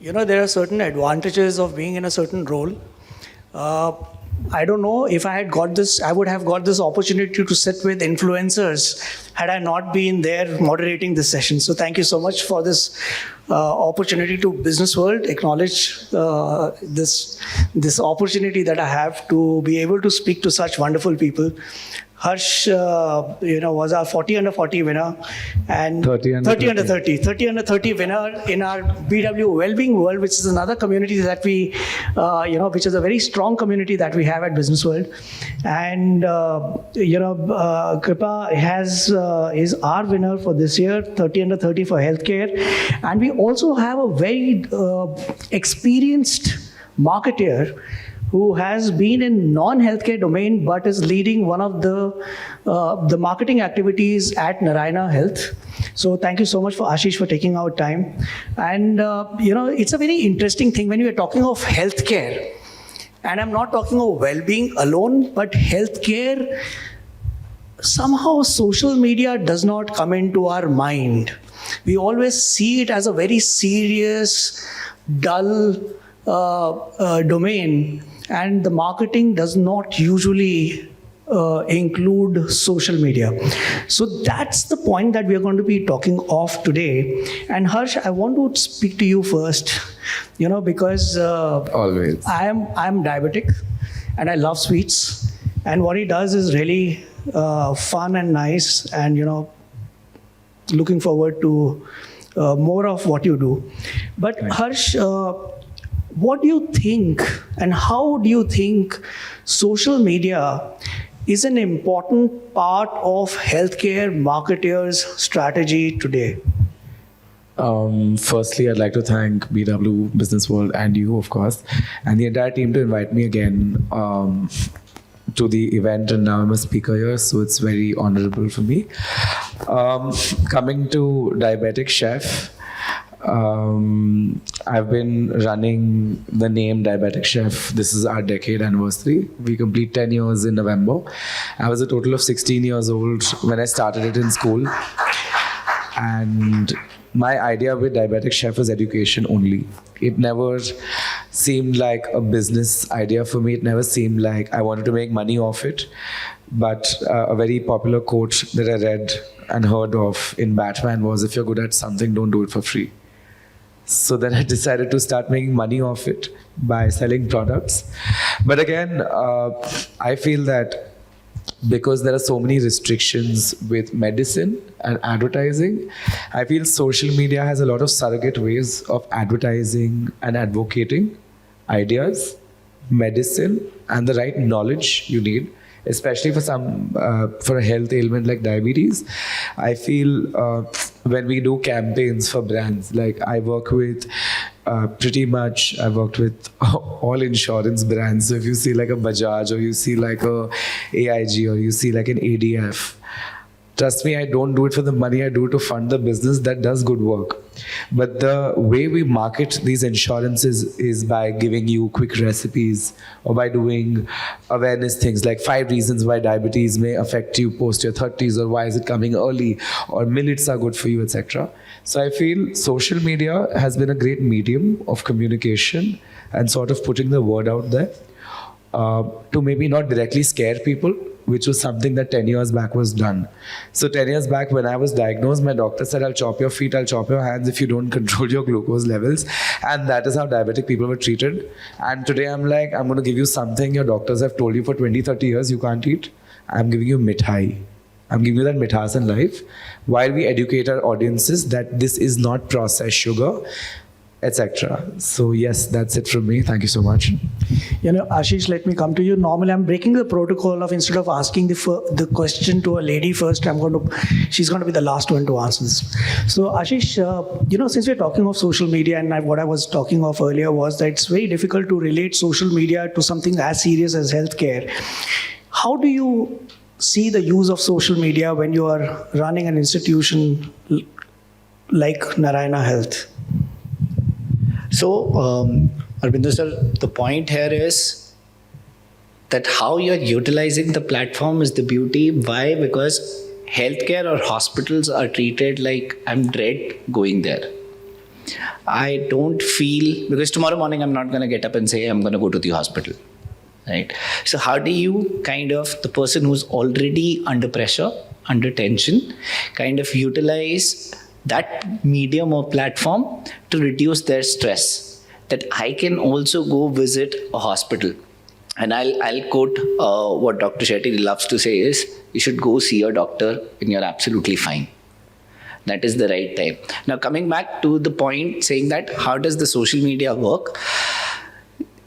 There are certain advantages of being in a certain role. I don't know if I had got this, I would have got this opportunity to sit with influencers had I not been there moderating this session. So thank you so much for this opportunity to Business World, acknowledge this opportunity that I have to be able to speak to such wonderful people. Harsh, was our 40 under 40 winner and 30 under 30 winner in our BW Wellbeing World, which is another community that we, which is a very strong community that we have at Business World. And, Kripa is our winner for this year, 30 under 30 for healthcare. And we also have a very experienced marketer who has been in non-healthcare domain but is leading one of the marketing activities at Narayana Health. So thank you so much for Ashish for taking our time. And it's a very interesting thing when we are talking of healthcare. And I'm not talking of well-being alone, but healthcare, somehow social media does not come into our mind. We always see it as a very serious, dull domain. And the marketing does not usually include social media. So that's the point that we are going to be talking of today. And Harsh, I want to speak to you first, because Always. I'm diabetic and I love sweets. And what he does is really fun and nice, and looking forward to more of what you do. But Right. Harsh, what do you think and how do you think social media is an important part of healthcare marketers' strategy today? Firstly, I'd like to thank BW Business World and you, of course, and the entire team to invite me again to the event. And now I'm a speaker here, so it's very honorable for me. Coming to Diabetic Chef, I've been running the name Diabetic Chef. This is our decade anniversary. We complete 10 years in November. I was a total of 16 years old when I started it in school. And my idea with Diabetic Chef was education only. It never seemed like a business idea for me. It never seemed like I wanted to make money off it. But a very popular quote that I read and heard of in Batman was, if you're good at something, don't do it for free. So then I decided to start making money off it by selling products. But again, I feel that because there are so many restrictions with medicine and advertising, I feel social media has a lot of surrogate ways of advertising and advocating ideas, medicine, and the right knowledge you need, especially for a health ailment like diabetes. I feel when we do campaigns for brands, like I work with I worked with all insurance brands. So if you see like a Bajaj, or you see like a AIG, or you see like an ADF, trust me, I don't do it for the money. I do it to fund the business that does good work. But the way we market these insurances is by giving you quick recipes, or by doing awareness things like 5 reasons why diabetes may affect you post your 30s, or why is it coming early, or millets are good for you, etc. So I feel social media has been a great medium of communication and sort of putting the word out there to maybe not directly scare people, which was something that 10 years back was done. So 10 years back when I was diagnosed, my doctor said, I'll chop your feet, I'll chop your hands if you don't control your glucose levels. And that is how diabetic people were treated. And today I'm like, I'm going to give you something your doctors have told you for 20, 30 years you can't eat. I'm giving you mithai. I'm giving you that mithas in life, while we educate our audiences that this is not processed sugar, etc. So yes, that's it from me. Thank you so much. Ashish, let me come to you. Normally, I'm breaking the protocol of, instead of asking the question to a lady first, she's going to be the last one to answer this. So Ashish, since we're talking of social media, and what I was talking of earlier was that it's very difficult to relate social media to something as serious as healthcare. How do you see the use of social media when you are running an institution like Narayana Health? So, Harbinder sir, the point here is that how you're utilizing the platform is the beauty. Why? Because healthcare or hospitals are treated like I'm dread going there. I don't feel, because tomorrow morning I'm not going to get up and say I'm going to go to the hospital, right? So how do you kind of, the person who's already under pressure, under tension, kind of utilize that medium or platform to reduce their stress, that I can also go visit a hospital. And I'll quote what Dr. Shetty loves to say is, you should go see your doctor when you're absolutely fine. That is the right time. Now, coming back to the point, saying that how does the social media work?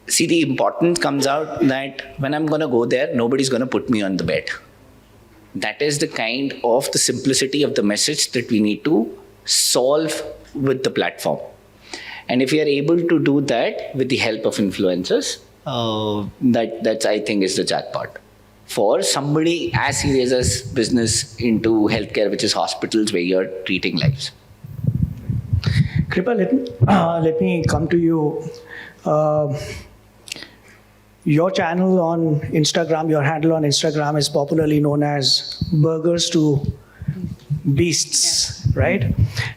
See, the importance comes out that when I'm going to go there, nobody's going to put me on the bed. That is the kind of the simplicity of the message that we need to solve with the platform. And if we are able to do that with the help of influencers, that's I think is the jackpot. For somebody as serious as business into healthcare, which is hospitals where you're treating lives. Kripa, let me come to you. Your channel on Instagram, your handle on Instagram is popularly known as Burgers to Beasts, right?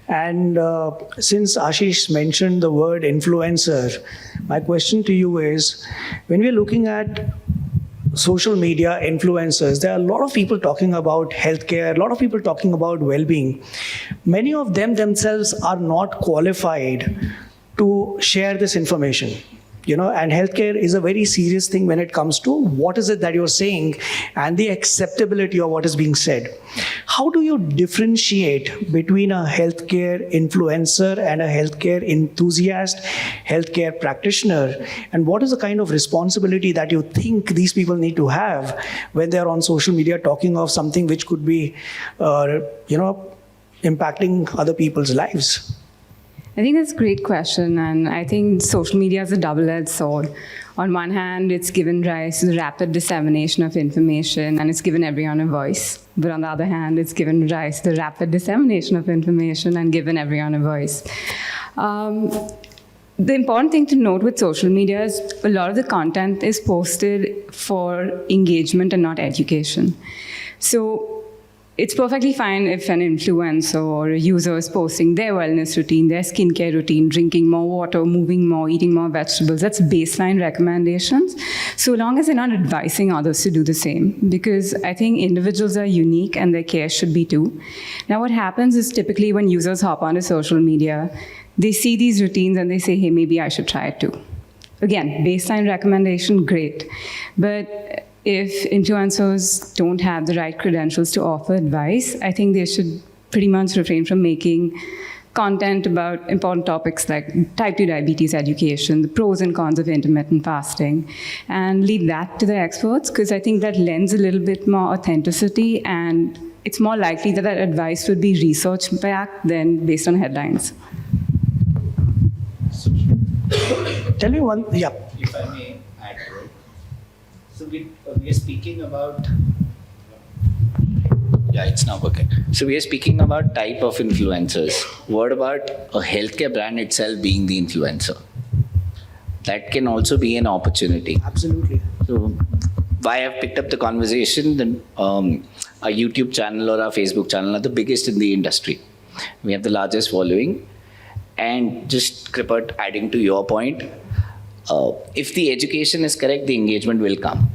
And since Ashish mentioned the word influencer, my question to you is, when we're looking at social media influencers, there are a lot of people talking about healthcare, a lot of people talking about well-being. Many of them themselves are not qualified to share this information. And healthcare is a very serious thing when it comes to what is it that you're saying and the acceptability of what is being said. How do you differentiate between a healthcare influencer and a healthcare enthusiast, healthcare practitioner? And what is the kind of responsibility that you think these people need to have when they're on social media talking of something which could be, impacting other people's lives? I think that's a great question, and I think social media is a double-edged sword. On one hand, it's given rise to the rapid dissemination of information, and it's given everyone a voice. But on the other hand, it's given rise to the rapid dissemination of information and given everyone a voice. The important thing to note with social media is a lot of the content is posted for engagement and not education. So it's perfectly fine if an influencer or a user is posting their wellness routine, their skincare routine, drinking more water, moving more, eating more vegetables. That's baseline recommendations, so long as they're not advising others to do the same. Because I think individuals are unique and their care should be too. Now, what happens is typically when users hop onto social media, they see these routines and they say, hey, maybe I should try it too. Again, baseline recommendation, great. But if influencers don't have the right credentials to offer advice, I think they should pretty much refrain from making content about important topics like type 2 diabetes education, the pros and cons of intermittent fasting, and leave that to the experts, because I think that lends a little bit more authenticity, and it's more likely that that advice would be research-backed than based on headlines. Tell me one, yeah. If I may add, right? So we are speaking about, it's now okay. So we are speaking about type of influencers. What about a healthcare brand itself being the influencer? That can also be an opportunity. Absolutely. So why I've picked up the conversation, then our YouTube channel or our Facebook channel are the biggest in the industry. We have the largest following. And just Kripa, adding to your point, if the education is correct, the engagement will come.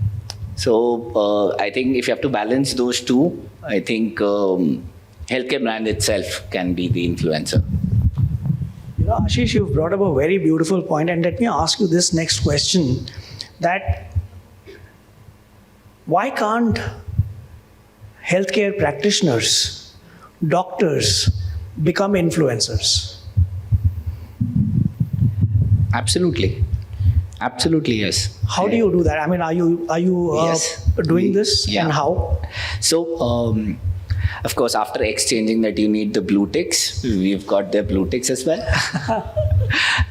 So I think if you have to balance those two, I think healthcare brand itself can be the influencer. Ashish, you've brought up a very beautiful point, and let me ask you this next question, that why can't healthcare practitioners, doctors, become influencers? Absolutely. Absolutely, yes. How do you do that? I mean, are you Yes. Doing this, Yeah. and how? So, of course, after exchanging that you need the blue ticks, we've got their blue ticks as well.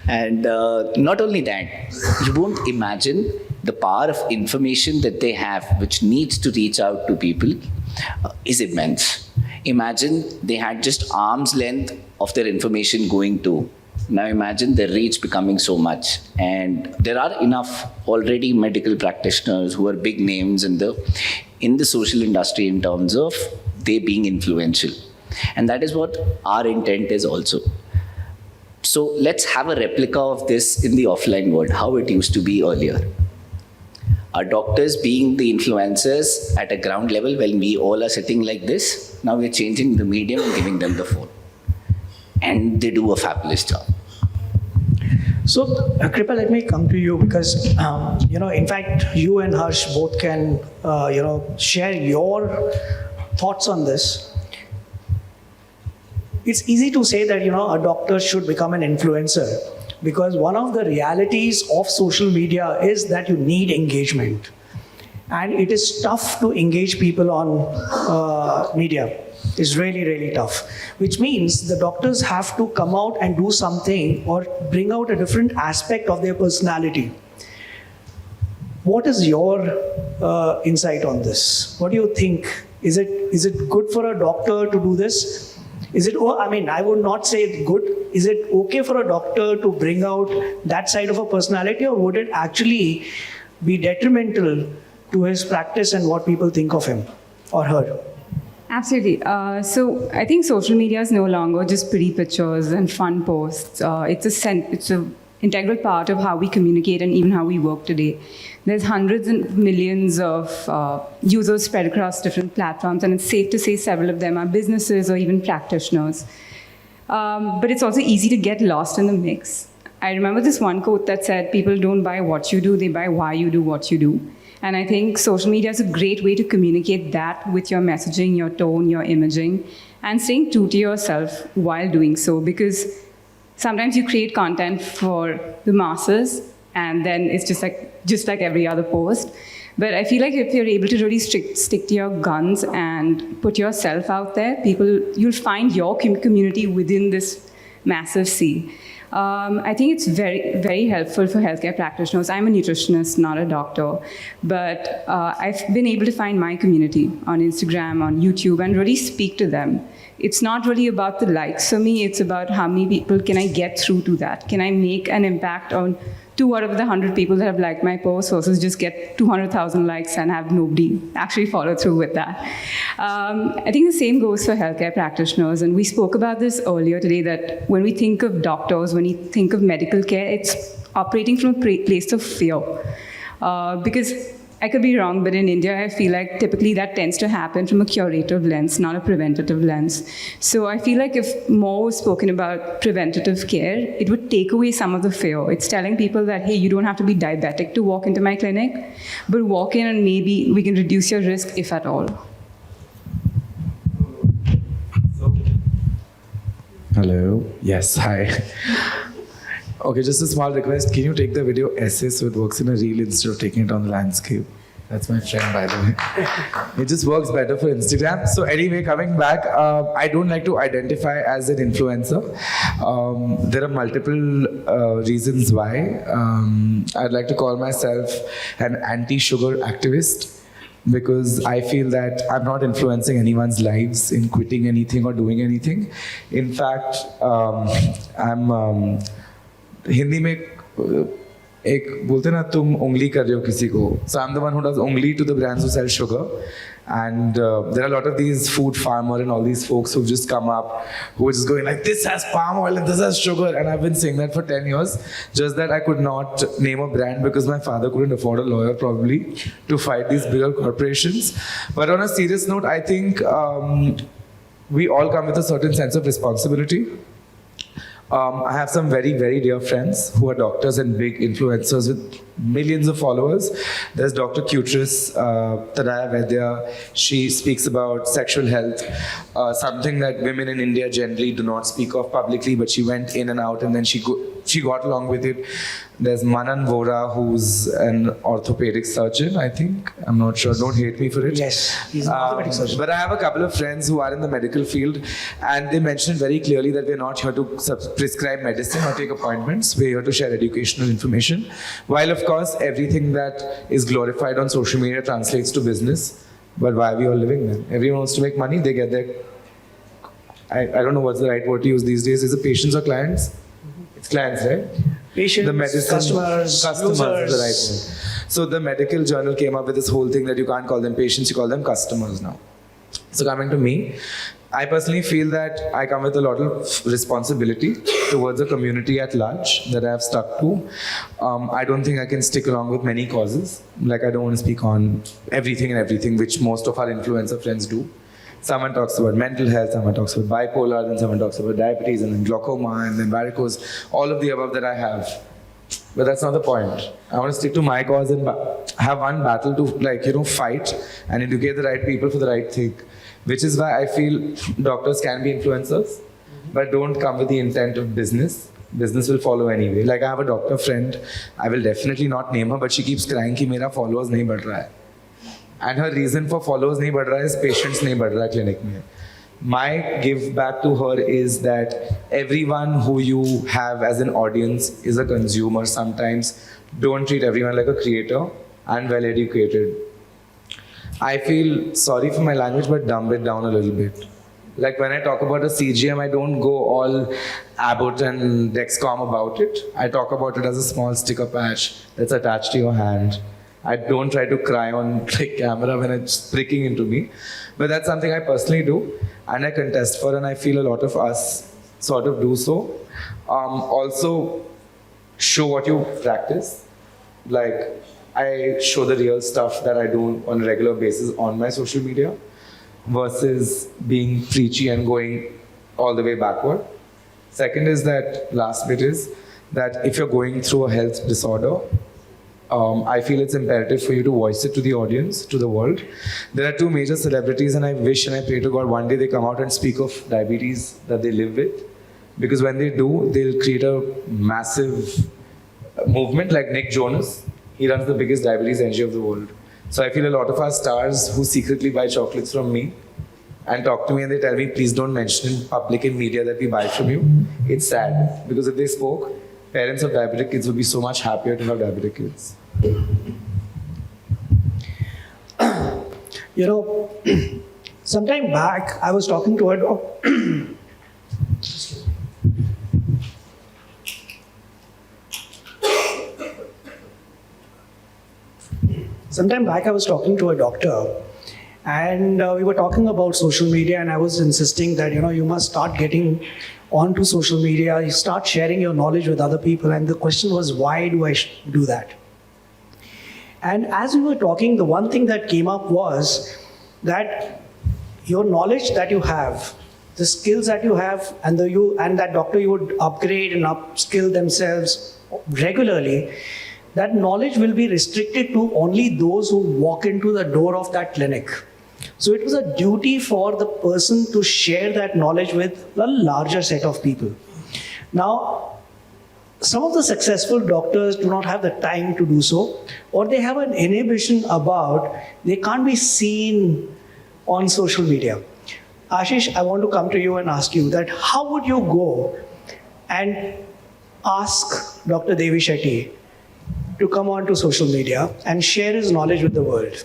And not only that, you won't imagine the power of information that they have, which needs to reach out to people, is immense. Imagine they had just arm's length of their information going to. Now imagine their reach becoming so much, and there are enough already medical practitioners who are big names in the social industry in terms of they being influential, and that is what our intent is also. So let's have a replica of this in the offline world, how it used to be earlier. Our doctors being the influencers at a ground level when we all are sitting like this. Now we're changing the medium and giving them the phone. And they do a fabulous job. So, Kripa, let me come to you because, in fact, you and Harsh both can, share your thoughts on this. It's easy to say that, a doctor should become an influencer because one of the realities of social media is that you need engagement. And it is tough to engage people on media. It's really, really tough. Which means the doctors have to come out and do something or bring out a different aspect of their personality. What is your insight on this? What do you think? Is it good for a doctor to do this? I would not say it's good. Is it okay for a doctor to bring out that side of a personality, or would it actually be detrimental to his practice and what people think of him or her? Absolutely. So I think social media is no longer just pretty pictures and fun posts. It's an integral part of how we communicate and even how we work today. There's hundreds and millions of users spread across different platforms, and it's safe to say several of them are businesses or even practitioners. But it's also easy to get lost in the mix. I remember this one quote that said, people don't buy what you do, they buy why you do what you do. And I think social media is a great way to communicate that with your messaging, your tone, your imaging, and staying true to yourself while doing so. Because sometimes you create content for the masses, and then it's just like every other post. But I feel like if you're able to really stick to your guns and put yourself out there, you'll find your community within this massive sea. I think it's very, very helpful for healthcare practitioners. I'm a nutritionist, not a doctor, but I've been able to find my community on Instagram, on YouTube, and really speak to them. It's not really about the likes for me, it's about how many people can I get through to that? Can I make an impact on 2 out of the 100 people that have liked my post versus just get 200,000 likes and have nobody actually follow through with that. I think the same goes for healthcare practitioners. And we spoke about this earlier today, that when we think of doctors, when we think of medical care, it's operating from a place of fear. Because I could be wrong, but in India, I feel like typically that tends to happen from a curative lens, not a preventative lens. So I feel like if more was spoken about preventative care, it would take away some of the fear. It's telling people that, hey, you don't have to be diabetic to walk into my clinic, but walk in and maybe we can reduce your risk, if at all. Hello. Yes, hi. Okay, just a small request. Can you take the video essay so it works in a reel instead of taking it on the landscape? That's my friend, by the way. It just works better for Instagram. So anyway, coming back, I don't like to identify as an influencer. There are multiple reasons why. I'd like to call myself an anti-sugar activist, because I feel that I'm not influencing anyone's lives in quitting anything or doing anything. In fact, I'm Hindi में एक बोलते ना तुम उंगली कर रहे हो किसी को. So I'm the one who does ungli to the brands who sell sugar. And there are a lot of these food farmer and all these folks who've just come up who are just going like, this has palm oil and this has sugar. And I've been saying that for 10 years. Just that I could not name a brand because my father couldn't afford a lawyer probably to fight these bigger corporations. But on a serious note, I think we all come with a certain sense of responsibility. I have some very, very dear friends who are doctors and big influencers with millions of followers. There's Dr. Cutris, Tadaya Vaidya. She speaks about sexual health, something that women in India generally do not speak of publicly, but she went in and out and then she got along with it. There's Manan Vora, who's an orthopedic surgeon, I think. I'm not sure. Don't hate me for it. Yes, he's an orthopedic surgeon. But I have a couple of friends who are in the medical field, and they mentioned very clearly that we're not here to prescribe medicine or take appointments. We're here to share educational information. While, of course, everything that is glorified on social media translates to business. But why are we all living then? Everyone wants to make money. They get their... I don't know what's the right word to use these days. Is it patients or clients? It's clients, right? Patients, the medicine, customers, is the right word. So the medical journal came up with this whole thing that you can't call them patients, you call them customers now. So coming to me, I personally feel that I come with a lot of responsibility towards the community at large that I have stuck to. I don't think I can stick along with many causes. Like, I don't want to speak on everything which most of our influencer friends do. Someone talks about mental health, someone talks about bipolar, then someone talks about diabetes, and then glaucoma, and then varicose, all of the above that I have. But that's not the point. I want to stick to my cause and have one battle to fight and educate the right people for the right thing. Which is why I feel doctors can be influencers, but don't come with the intent of business. Business will follow anyway. Like, I have a doctor friend, I will definitely not name her, but she keeps crying कि मेरा followers नहीं बढ़ रहा है. And her reason for followers नहीं बढ़ रहा है is patients नहीं बढ़ रहा है clinic में. My give back to her is that everyone who you have as an audience is a consumer sometimes. Don't treat everyone like a creator and well educated. I feel sorry for my language, but dumb it down a little bit. Like, when I talk about a CGM, I don't go all Abbott and Dexcom about it. I talk about it as a small sticker patch that's attached to your hand. I don't try to cry on camera when it's pricking into me. But that's something I personally do, and I contest for, and I feel a lot of us sort of do so. Also, show what you practice. Like, I show the real stuff that I do on a regular basis on my social media versus being preachy and going all the way backward. Second is that, last bit is that if you're going through a health disorder, I feel it's imperative for you to voice it to the audience, to the world. There are two major celebrities, and I wish and I pray to God one day they come out and speak of diabetes that they live with. Because when they do, they'll create a massive movement, like Nick Jonas. He runs the biggest diabetes NGO of the world. So I feel a lot of our stars who secretly buy chocolates from me and talk to me and they tell me, please don't mention in public and media that we buy from you. It's sad, because if they spoke, parents of diabetic kids would be so much happier to have diabetic kids. You know, sometime back, I was talking to a doctor. Sometime back, I was talking to a doctor, and we were talking about social media, and I was insisting that, you must start getting onto social media, you start sharing your knowledge with other people, and the question was, why do I do that? And as we were talking, the one thing that came up was that your knowledge that you have, the skills that you have, and that doctor you would upgrade and upskill themselves regularly, that knowledge will be restricted to only those who walk into the door of that clinic. So it was a duty for the person to share that knowledge with a larger set of people. Now, some of the successful doctors do not have the time to do so, or they have an inhibition about they can't be seen on social media. Ashish, I want to come to you and ask you that how would you go and ask Dr. Devi Shetty to come onto social media and share his knowledge with the world?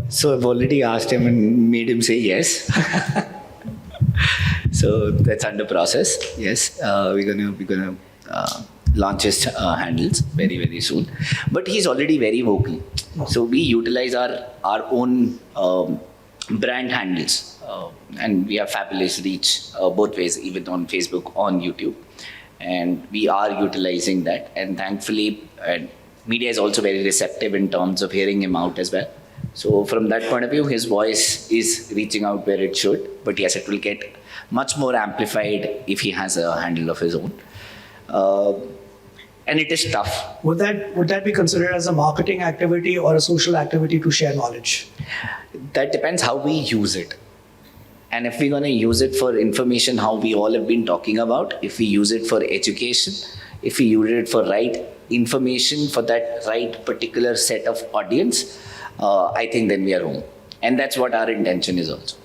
So I've already asked him and made him say yes. So that's under process. Yes, we're gonna launch his handles very, very soon. But he's already very vocal. So we utilize our own brand handles, and we have fabulous reach both ways, even on Facebook, on YouTube. And we are utilizing that, and thankfully media is also very receptive in terms of hearing him out as well. So from that point of view, his voice is reaching out where it should, but yes, it will get much more amplified if he has a handle of his own. And it is tough. Would that be considered as a marketing activity or a social activity to share knowledge? That depends how we use it. And if we're going to use it for information, how we all have been talking about, if we use it for education, if we use it for right information for that right particular set of audience, I think then we are home. And that's what our intention is also.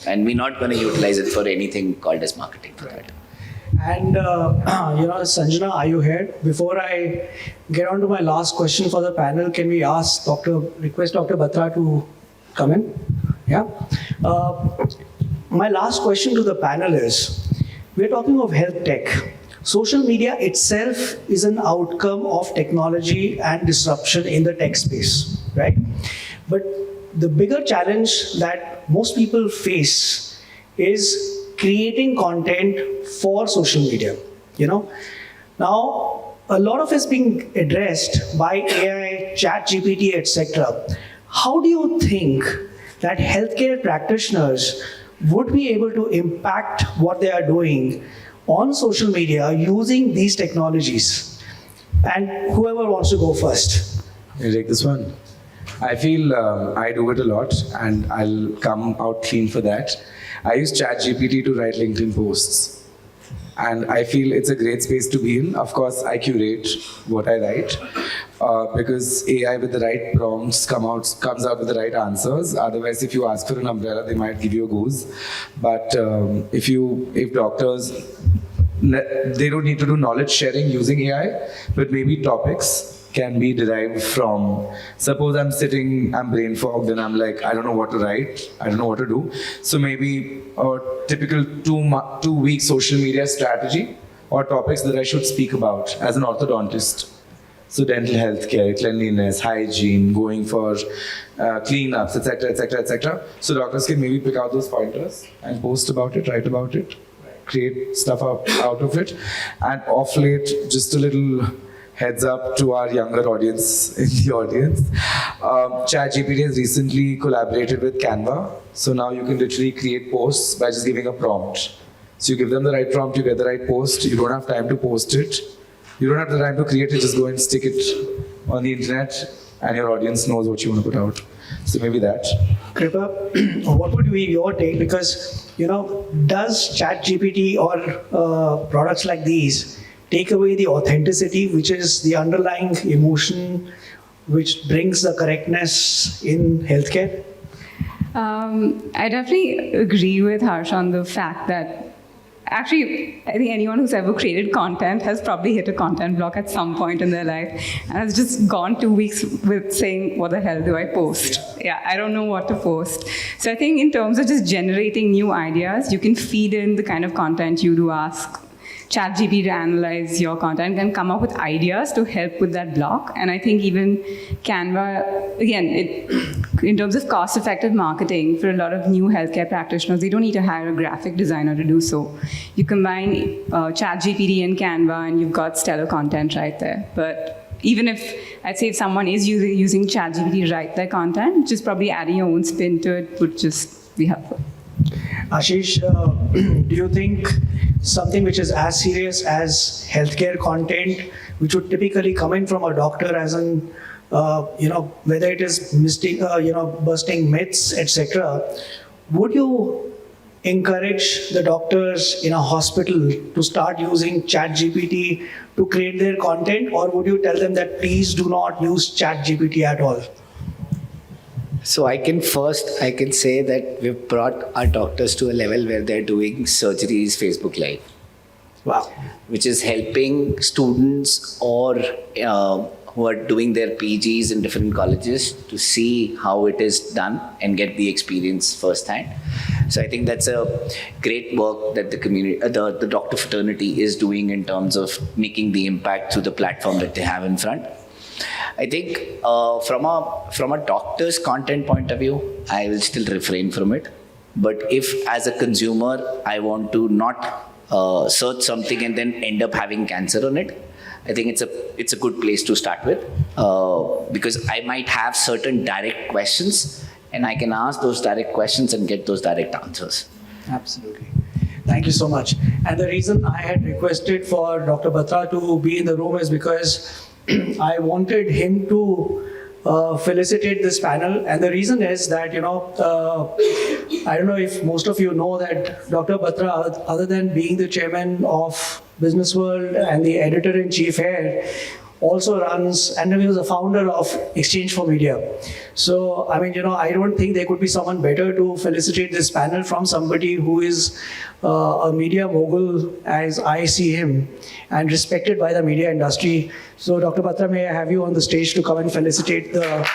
And we're not going to utilize it for anything called as marketing for that. And, Sanjana, are you here? Before I get on to my last question for the panel, can we request Dr. Batra to come in? Yeah. My last question to the panel is, we're talking of health tech. Social media itself is an outcome of technology and disruption in the tech space, right? But the bigger challenge that most people face is creating content for social media. Now, a lot of it's being addressed by AI, chat GPT, etc. How do you think that healthcare practitioners would be able to impact what they are doing on social media using these technologies? And whoever wants to go first. You take this one. I feel I do it a lot, and I'll come out clean for that. I use ChatGPT to write LinkedIn posts, and I feel it's a great space to be in. Of course, I curate what I write because AI with the right prompts comes out with the right answers. Otherwise, if you ask for an umbrella, they might give you a goose. But if doctors, they don't need to do knowledge sharing using AI, but maybe topics can be derived from, suppose I'm brain fogged and I'm like, I don't know what to write, I don't know what to do. So maybe a typical 2-week social media strategy or topics that I should speak about as an orthodontist. So dental healthcare, cleanliness, hygiene, going for cleanups, etc., etc., etc. So doctors can maybe pick out those pointers and post about it, write about it, create stuff out of it. And off late, just a little heads up to our younger audience in the audience. ChatGPT has recently collaborated with Canva. So now you can literally create posts by just giving a prompt. So you give them the right prompt, you get the right post. You don't have time to post it. You don't have the time to create it, just go and stick it on the internet and your audience knows what you want to put out. So maybe that. Kripa, what would be your take? Because, does ChatGPT or products like these take away the authenticity, which is the underlying emotion which brings the correctness in healthcare? I definitely agree with Harsh on the fact that actually, I think anyone who's ever created content has probably hit a content block at some point in their life and has just gone 2 weeks with saying, what the hell do I post? Yeah, I don't know what to post. So I think in terms of just generating new ideas, you can feed in the kind of content you do ask ChatGPT to analyze your content and come up with ideas to help with that block. And I think even Canva, again, in terms of cost-effective marketing for a lot of new healthcare practitioners, they don't need to hire a graphic designer to do so. You combine ChatGPT and Canva and you've got stellar content right there. But even if someone is using ChatGPT to write their content, just probably adding your own spin to it would just be helpful. Ashish, do you think something which is as serious as healthcare content, which would typically come in from a doctor as an, whether it is busting myths, etc., would you encourage the doctors in a hospital to start using ChatGPT to create their content, or would you tell them that please do not use ChatGPT at all? So I can say that we've brought our doctors to a level where they're doing surgeries Facebook Live. Wow. Which is helping students or who are doing their PGs in different colleges to see how it is done and get the experience firsthand. So I think that's a great work that the community, the doctor fraternity is doing in terms of making the impact through the platform that they have in front. I think from a doctor's content point of view, I will still refrain from it. But if as a consumer, I want to not search something and then end up having cancer on it, I think it's a good place to start with because I might have certain direct questions and I can ask those direct questions and get those direct answers. Absolutely. Thank you so much. And the reason I had requested for Dr. Batra to be in the room is because I wanted him to felicitate this panel. And the reason is that, I don't know if most of you know that Dr. Batra, other than being the chairman of Business World and the editor-in-chief here, also runs, and he was a founder of Exchange for Media. So, I don't think there could be someone better to felicitate this panel from somebody who is a media mogul, as I see him, and respected by the media industry. So, Dr. Batra, may I have you on the stage to come and felicitate the